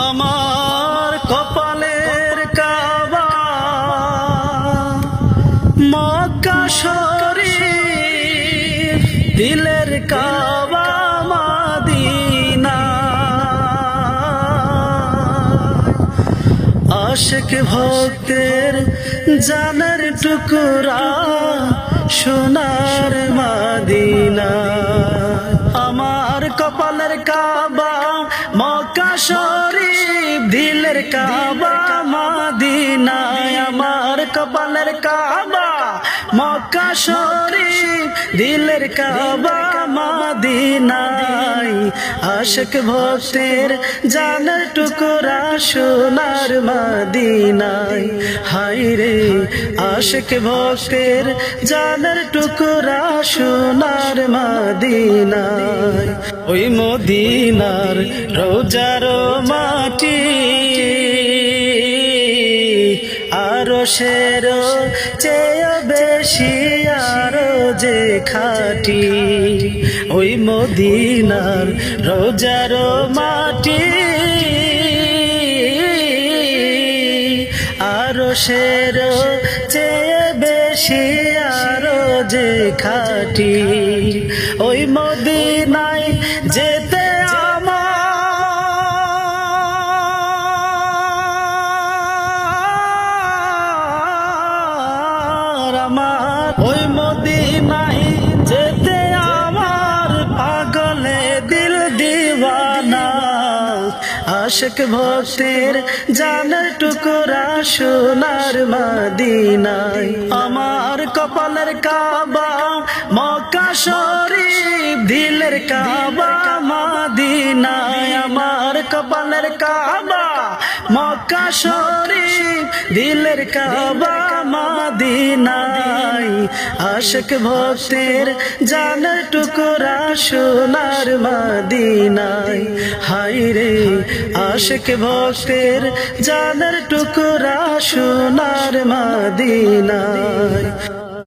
আমার কপালের কাবা মক্কা শরীফ, দিলের কাবা মদিনা। আশিক ভক্তের জানের টুকরা সোনার মদিনা। আমার কপালের কাবা মক্কা শরীফ, দিলের কাবা মদিনা। আমার কপালের কাবা মক্কা শরীফ, দিলের কাবা মদিনায়। আশিক ভক্তের জানের টুকরা সোনার মদিনায়। হায় রে আশিক ভক্তের জানের টুকরা সোনার মদিনায়। ওই মদিনার রোজার মাটি আরশের চেয়ে বেশি আরো যে খাটি। ওই মদিনার রোজার মাটি আরশের চেয়ে বেশি আরো যে খাটি। ওই মদিনায় যেতে আমার ওই মদিনায় যেতে আমার পাগলে দিল দিওয়ানা। আশিক ভক্তের জানের টুকরা সোনার মদিনায়। আমার কপালের কাবা মক্কা শরীফ, দিলের কাবা মদিনায়। আমার কপালের কাবা মক্কা শরীফ, দিলের কাবা মদিনায়। আশিক ভক্তের জানের টুকরা সোনার মদিনায়। হায় রে আশিক ভক্তের জানের টুকরা সোনার মদিনায়।